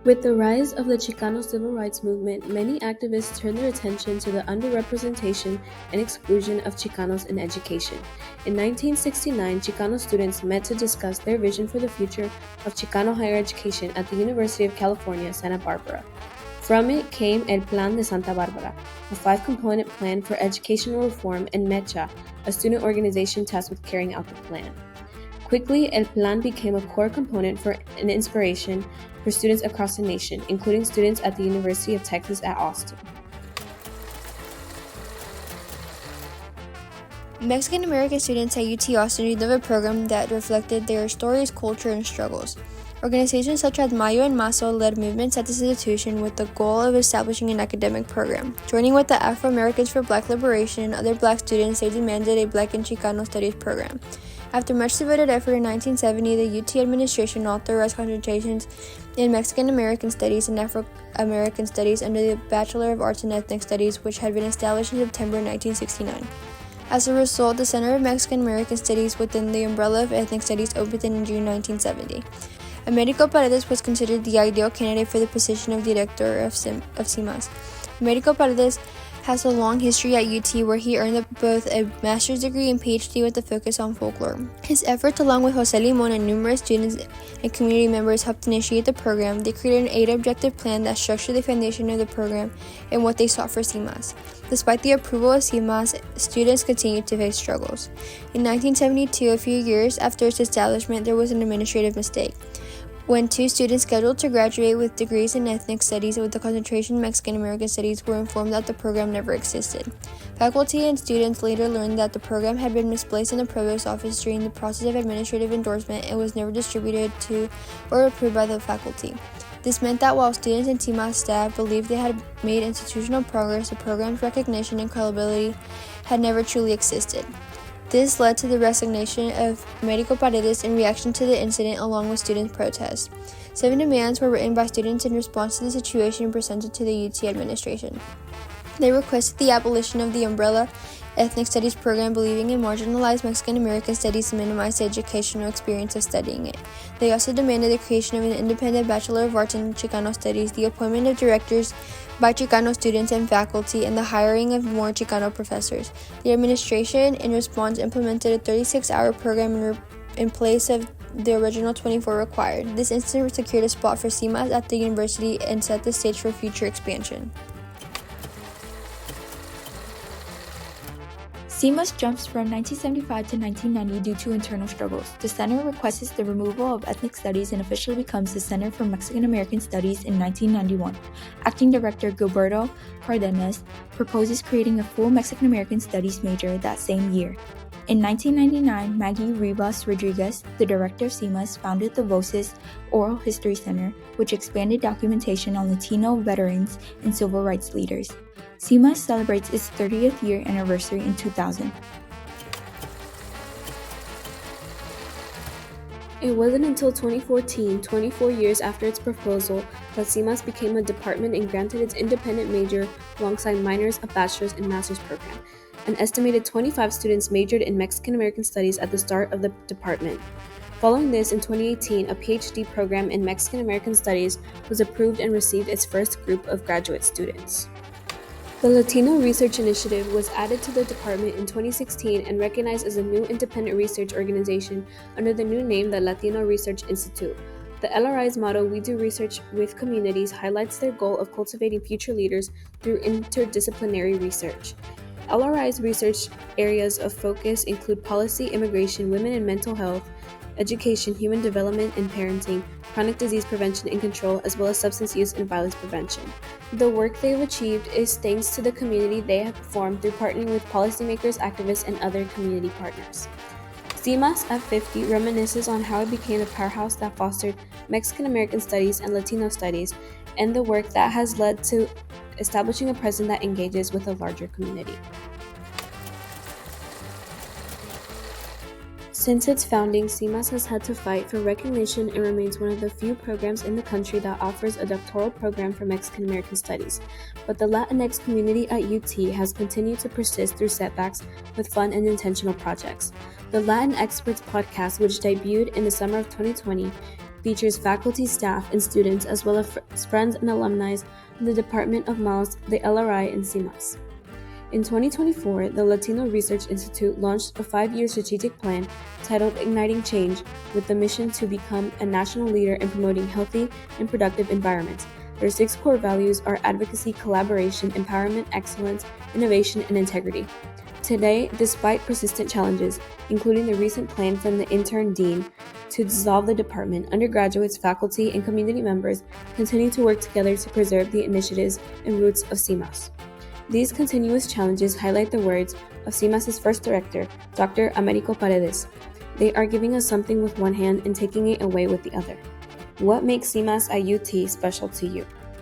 With the rise of the Chicano Civil Rights movement, many activists turned their attention to the underrepresentation and exclusion of Chicanos in education. In 1969, Chicano students met to discuss their vision for the future of Chicano higher education at the University of California, Santa Barbara. From it came el Plan De Santa Barbara, a 5-component plan for educational reform, and Mecha, a student organization tasked with carrying out the plan. Quickly, El Plan became a core component for an inspiration for students across the nation, including students at the University of Texas at Austin. Mexican American students at UT Austin dreamed of a program that reflected their stories, culture, and struggles. Organizations such as Mayo and Maso led movements at this institution with the goal of establishing an academic program. Joining with the Afro-Americans for Black Liberation and other Black students, they demanded a Black and Chicano Studies program. After much devoted effort in 1970, the UT administration authorized concentrations in Mexican American Studies and Afro-American Studies under the Bachelor of Arts in Ethnic Studies, which had been established in September 1969. As a result, the Center of Mexican American Studies within the umbrella of Ethnic Studies opened in June 1970. Americo Paredes was considered the ideal candidate for the position of director of CMAS. Americo Paredes has a long history at UT where he earned both a master's degree and PhD with a focus on folklore. His efforts, along with Jose Limon and numerous students and community members, helped initiate the program. They created an 8-objective plan that structured the foundation of the program and what they sought for CMAS. Despite the approval of CMAS, students continued to face struggles. In 1972, a few years after its establishment, there was an administrative mistake. When 2 students scheduled to graduate with degrees in ethnic studies with the concentration in Mexican American Studies were informed that the program never existed. Faculty and students later learned that the program had been misplaced in the provost office during the process of administrative endorsement and was never distributed to or approved by the faculty. This meant that while students and CMAS staff believed they had made institutional progress, the program's recognition and credibility had never truly existed. This led to the resignation of Americo Paredes in reaction to the incident along with student protests. 7 demands were written by students in response to the situation presented to the UT administration. They requested the abolition of the umbrella ethnic studies program, believing in marginalized Mexican American studies to minimize the educational experience of studying it. They also demanded the creation of an independent Bachelor of Arts in Chicano Studies, the appointment of directors by Chicano students and faculty, and the hiring of more Chicano professors. The administration, in response, implemented a 36-hour program in place of the original 24 required. This incident secured a spot for CMAS at the university and set the stage for future expansion. CMAS jumps from 1975 to 1990 due to internal struggles. The center requests the removal of ethnic studies and officially becomes the Center for Mexican American Studies in 1991. Acting Director Gilberto Cardenas proposes creating a full Mexican American Studies major that same year. In 1999, Maggie Ribas Rodriguez, the director of CMAS, founded the Voces Oral History Center, which expanded documentation on Latino veterans and civil rights leaders. CMAS celebrates its 30th year anniversary in 2000. It wasn't until 2014, 24 years after its proposal, that CMAS became a department and granted its independent major alongside minors, a bachelor's, and master's program. An estimated 25 students majored in Mexican American Studies at the start of the department. Following this, in 2018, a PhD program in Mexican American Studies was approved and received its first group of graduate students. The Latino Research Initiative was added to the department in 2016 and recognized as a new independent research organization under the new name, the Latino Research Institute. The LRI's motto, "We do research with communities," highlights their goal of cultivating future leaders through interdisciplinary research. LRI's research areas of focus include policy, immigration, women and mental health, education, human development and parenting, chronic disease prevention and control, as well as substance use and violence prevention. The work they've achieved is thanks to the community they have formed through partnering with policymakers, activists, and other community partners. CMAS at 50 reminisces on how it became a powerhouse that fostered Mexican American studies and Latino studies, and the work that has led to establishing a presence that engages with a larger community. Since its founding, CMAS has had to fight for recognition and remains one of the few programs in the country that offers a doctoral program for Mexican American Studies. But the Latinx community at UT has continued to persist through setbacks with fun and intentional projects. The Latin Experts podcast, which debuted in the summer of 2020, features faculty, staff, and students, as well as friends and alumni of the Department of MAS, the LRI, and CMAS. In 2024, the Latino Research Institute launched a 5-year strategic plan titled Igniting Change, with the mission to become a national leader in promoting healthy and productive environments. Their 6 core values are advocacy, collaboration, empowerment, excellence, innovation, and integrity. Today, despite persistent challenges, including the recent plan from the interim dean to dissolve the department, undergraduates, faculty, and community members continue to work together to preserve the initiatives and roots of CMAS. These continuous challenges highlight the words of CMAS's first director, Dr. Americo Paredes. They are giving us something with one hand and taking it away with the other. What makes CMAS at UT special to you?